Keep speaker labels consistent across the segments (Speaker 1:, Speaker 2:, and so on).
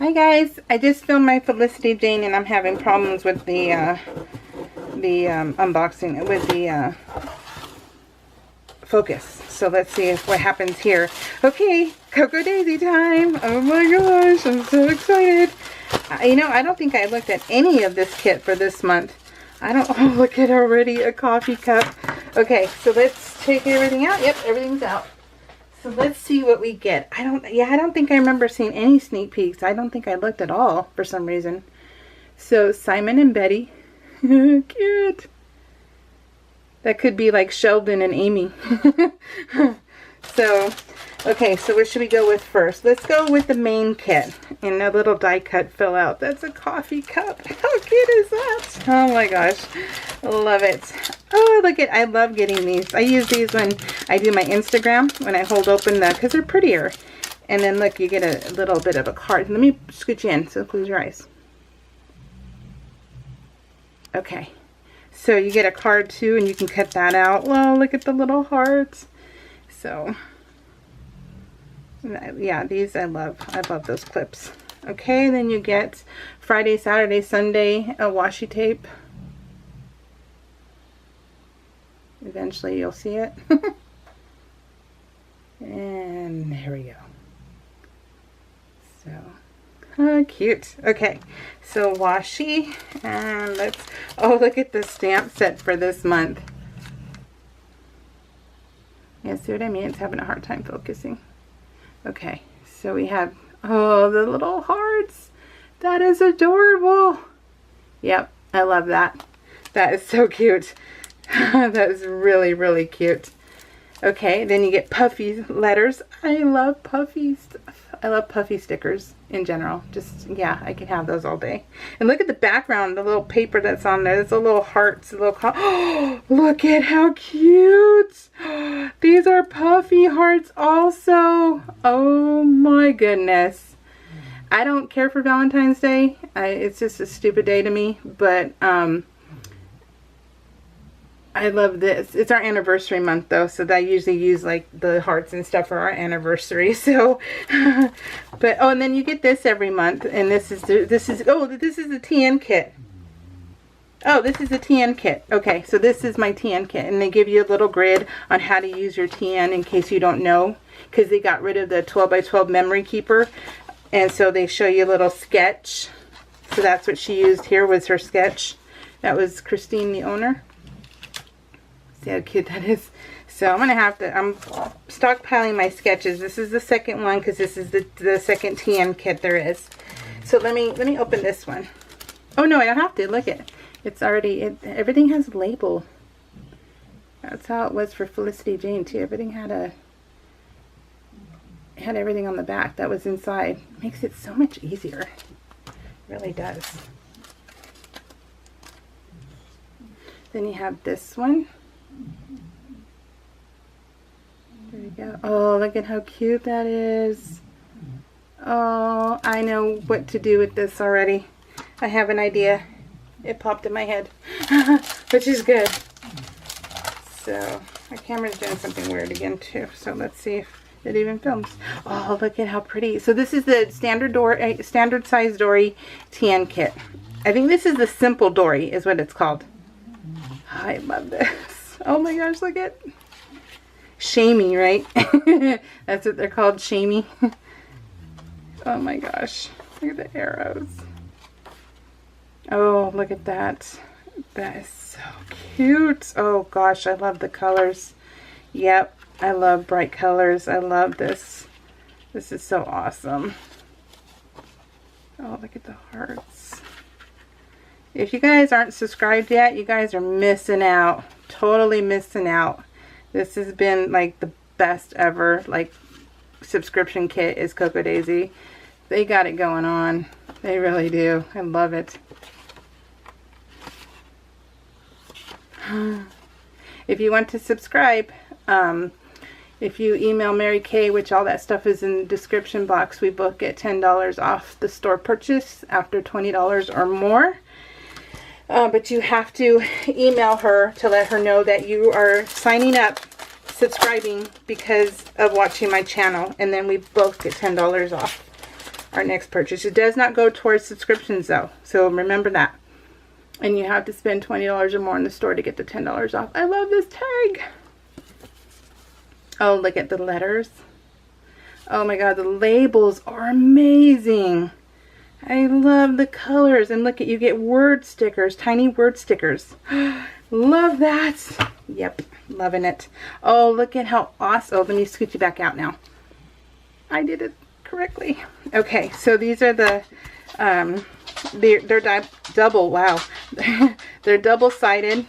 Speaker 1: Hi guys, I just filmed my Felicity Jane and I'm having problems with the unboxing, with the focus. So let's see what happens here. Okay, Cocoa Daisy time. Oh my gosh, I'm so excited. You know, I don't think I looked at any of this kit for this month. I don't, oh look at already a coffee cup. Okay, so let's take everything out. Yep, everything's out. So let's see what we get. I don't think I remember seeing any sneak peeks. I don't think I looked at all for some reason. So Simon and Betty. Cute. That could be like Sheldon and Amy. So, okay, so what should we go with first? Let's go with the main kit. And a little die cut fill out. That's a coffee cup. How cute is that? Oh my gosh. Love it. Oh, look at, I love getting these. I use these when I do my Instagram, when I hold open the, because they're prettier. And then look, you get a little bit of a card. Let me scooch you in, so close your eyes. Okay. So you get a card too, and you can cut that out. Well, look at the little hearts. So, yeah, these I love. I love those clips. Okay, then you get Friday, Saturday, Sunday, a washi tape. Eventually you'll see it. And there we go. So, oh, cute. Okay, so washi, and let's, oh, look at the stamp set for this month. Yeah, see what I mean? It's having a hard time focusing. Okay, so we have, oh, the little hearts. That is adorable. Yep, I love that. That is so cute. That is really, really cute. Okay, then you get puffy letters. I love puffy stuff. I love puffy stickers in general. Just, yeah, I can have those all day. And look at the background, the little paper that's on there. There's the little hearts, the little, oh, look at how cute. These are puffy hearts also. Oh my goodness. I don't care for Valentine's Day. It's just a stupid day to me, but I love this. It's our anniversary month though, so I usually use like the hearts and stuff for our anniversary. So, but oh, and then you get this every month, and this is the TN kit. Oh, this is the TN kit. Okay, so this is my TN kit, and they give you a little grid on how to use your TN in case you don't know, because they got rid of the 12 by 12 memory keeper, and so they show you a little sketch. So that's what she used here, was her sketch. That was Christine, the owner. See how cute that is. So I'm gonna have to, I'm stockpiling my sketches. This is the second one because this is the second TN kit there is. So let me open this one. Oh no, I don't have to. Look it. It's already, everything has a label. That's how it was for Felicity Jane too. Everything had everything on the back that was inside. Makes it so much easier. It really does. Then you have this one. There we go. Oh, look at how cute that is. Oh, I know what to do with this already. I have an idea. It popped in my head, which is good. So, my camera's doing something weird again too. So let's see if it even films. Oh, look at how pretty. So this is the standard size Dory TN kit. I think this is the simple Dory is what it's called. I love this. Oh my gosh, look at shamey, right? That's what they're called, shamey. Oh my gosh, look at the arrows. Oh, look at that. That is so cute. Oh gosh, I love the colors. Yep, I love bright colors. I love this. This is so awesome. Oh, look at the hearts. If you guys aren't subscribed yet, you guys are missing out. Totally missing out. This has been like the best ever like subscription kit is Cocoa Daisy. They got it going on. They really do. I love it. If you want to subscribe, if you email Mary Kay, which all that stuff is in the description box, we both get $10 off the store purchase after $20 or more. But you have to email her to let her know that you are signing up, subscribing because of watching my channel, and then we both get $10 off. our next purchase. It does not go towards subscriptions though, so remember that. And you have to spend $20 or more in the store to get the $10 off. I love this tag. Oh, look at the letters. Oh my god, the labels are amazing. I love the colors. And look at, you get word stickers, tiny word stickers. Love that. Yep, loving it. Oh, look at how awesome. Oh, let me scoot you back out now. I did it correctly. Okay, so these are the, they're double, wow. They're double-sided.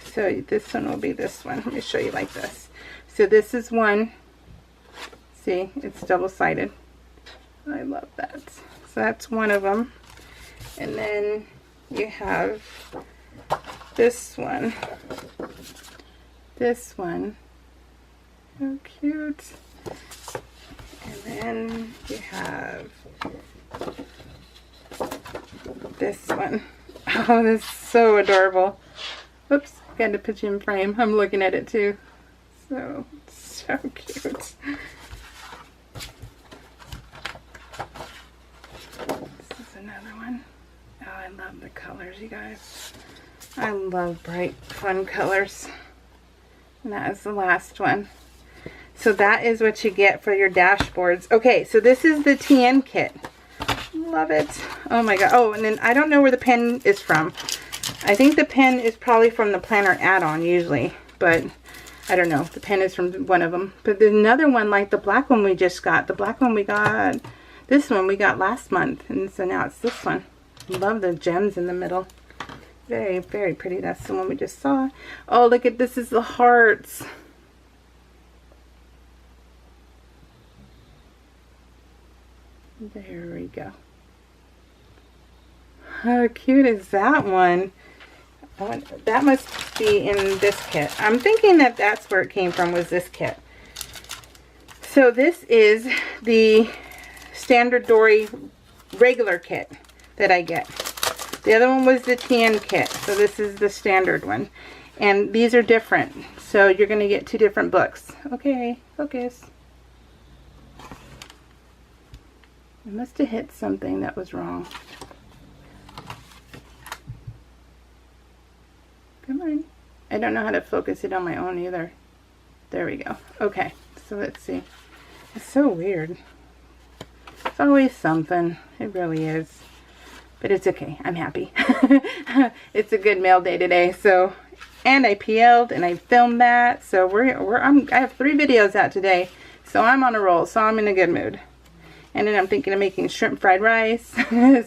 Speaker 1: So this one will be this one. Let me show you like this. So this is one. See, it's double-sided. I love that. So that's one of them. And then you have this one. This one. So cute. And then you have this one. Oh, this is so adorable. Oops, got to put you in frame. I'm looking at it too. So cute. Another one. Oh, I love the colors, you guys. I love bright, fun colors. And that is the last one. So that is what you get for your dashboards. Okay, so this is the TN kit. Love it. Oh my god. Oh, and then I don't know where the pen is from. I think the pen is probably from the planner add-on usually, but I don't know. The pen is from one of them. But there's another one like the black one we just got. The black one we got... This one we got last month, and so now it's this one. Love the gems in the middle. Very, very pretty. That's the one we just saw. Oh, look at this. Is the hearts. There we go. How cute is that one? Oh, that must be in this kit. I'm thinking that that's where it came from, was this kit. So this is the Standard Dory regular kit that I get. The other one was the TN kit, so this is the standard one. And these are different, so you're going to get two different books. Okay, focus. I must have hit something that was wrong. Come on. I don't know how to focus it on my own either. There we go. Okay, so let's see. It's so weird. It's always something. It really is. But it's okay. I'm happy. It's a good mail day today. So, and I PL'd and I filmed that. So I have 3 videos out today. So I'm on a roll. So I'm in a good mood. And then I'm thinking of making shrimp fried rice.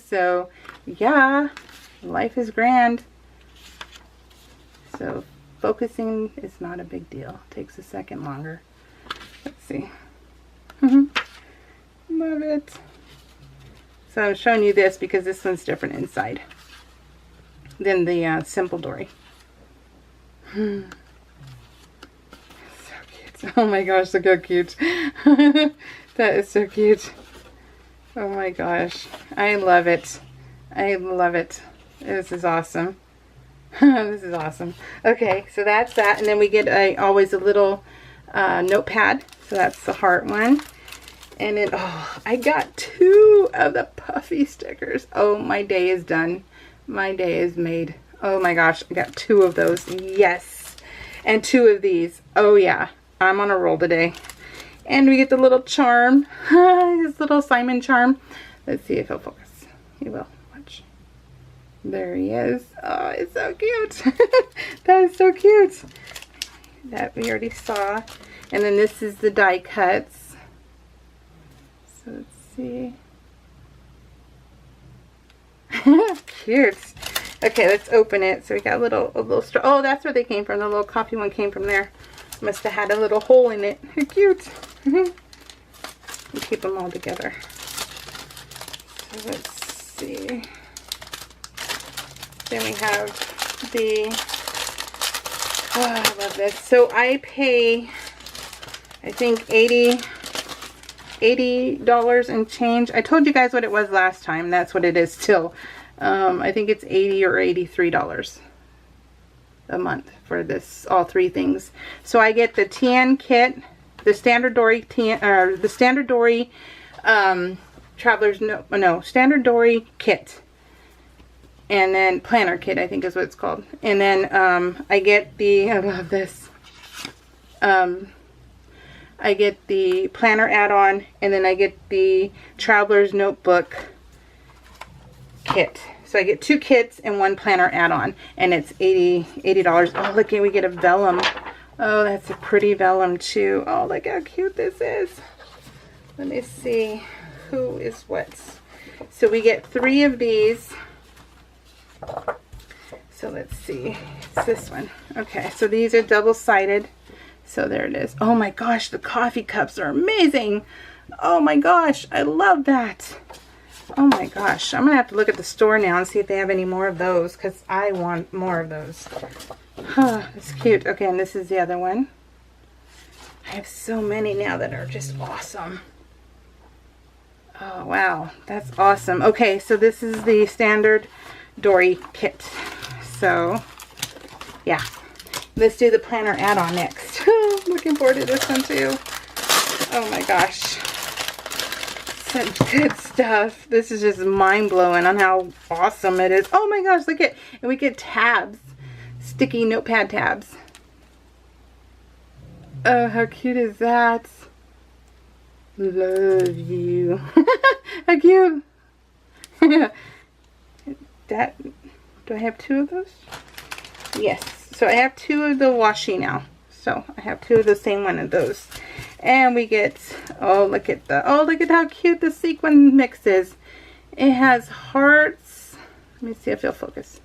Speaker 1: So yeah, life is grand. So focusing is not a big deal. It takes a second longer. Let's see. Love it. So I'm showing you this because this one's different inside than the Simple Dory. So cute. Oh my gosh, look how cute. That is so cute. Oh my gosh. I love it. I love it. This is awesome. This is awesome. Okay, so that's that. And then we get always a little notepad. So that's the heart one. And then, oh, I got 2 of the puffy stickers. Oh, my day is done. My day is made. Oh my gosh, I got 2 of those. Yes. And 2 of these. Oh yeah, I'm on a roll today. And we get the little charm. His little Simon charm. Let's see if he'll focus. He will. Watch. There he is. Oh, it's so cute. That is so cute. That we already saw. And then this is the die cuts. So let's see. Cute. Okay, let's open it. So we got a little straw. Oh, that's where they came from. The little coffee one came from there. Must have had a little hole in it. Cute. We keep them all together. So let's see. Then we have the, oh, I love this. So I pay, I think $80 and change. I told you guys what it was last time. That's what it is still. I think it's $80 or $83 a month for this, all 3 things. So I get the TN kit, the Standard Dory TN, the Standard Dory Traveler's Standard Dory kit. And then planner kit, I think is what it's called. And then I get the, I love this. I get the planner add-on, and then I get the Traveler's Notebook kit. So I get 2 kits and 1 planner add-on, and it's $80. Oh, look, we get a vellum. Oh, that's a pretty vellum too. Oh, look how cute this is. Let me see who is what. So we get 3 of these. So let's see. It's this one. Okay, so these are double-sided. So there it is. Oh my gosh, the coffee cups are amazing. Oh my gosh, I love that. Oh my gosh, I'm gonna have to look at the store now and see if they have any more of those, because I want more of those. Huh, it's cute. Okay, and this is the other one. I have so many now that are just awesome. Oh wow, that's awesome. Okay, so this is the Standard Dory kit. So yeah, let's do the planner add-on next. Looking forward to this one too. Oh my gosh, such good stuff. This is just mind-blowing on how awesome it is. Oh my gosh, look at, and we get tabs, sticky notepad tabs. Oh, how cute is that? Love you. How cute. That, do I have 2 of those? Yes, so I have 2 of the washi now. So I have 2 of the same one of those. And we get, oh look at how cute the sequin mix is. It has hearts. Let me see if it'll focus.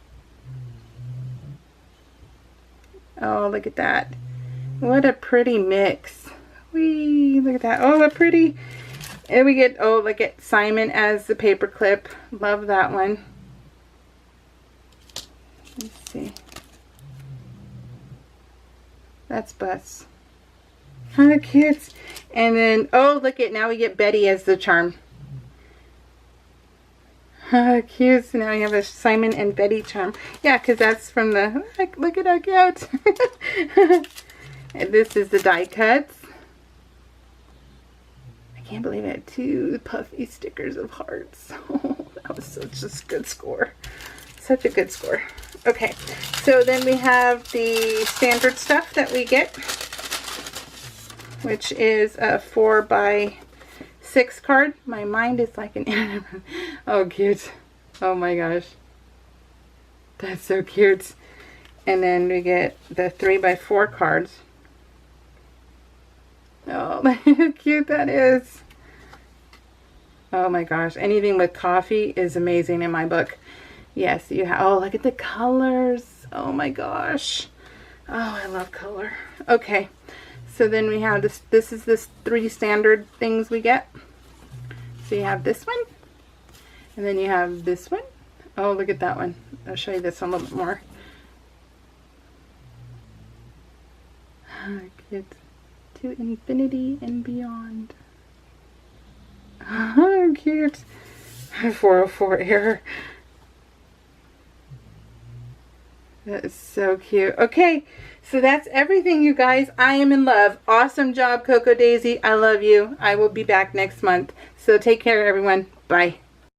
Speaker 1: Oh, look at that. What a pretty mix. Whee, look at that. Oh, what pretty. And we get, oh, look at Simon as the paper clip. Love that one. Let's see. That's Bus. How cute. And then, oh, look at, now we get Betty as the charm. How cute. So now we have a Simon and Betty charm. Yeah, because that's from the, look at how cute. And this is the die cuts. I can't believe I had 2 puffy stickers of hearts. Oh, that was such a good score. Such a good score. Okay, so then we have the standard stuff that we get, which is a 4x6 card. My mind is like an oh, cute. Oh my gosh. That's so cute. And then we get the 3x4 cards. Oh, how cute that is. Oh my gosh. Anything with coffee is amazing in my book. Yes, you have, oh, look at the colors. Oh my gosh. Oh, I love color. Okay, so then we have this, this is this 3 standard things we get. So you have this one, and then you have this one. Oh, look at that one. I'll show you this one a little bit more. Cute. To infinity and beyond. Oh, cute. 404 error. That is so cute. Okay, so that's everything, you guys. I am in love. Awesome job, Coco Daisy. I love you. I will be back next month. So take care, everyone. Bye.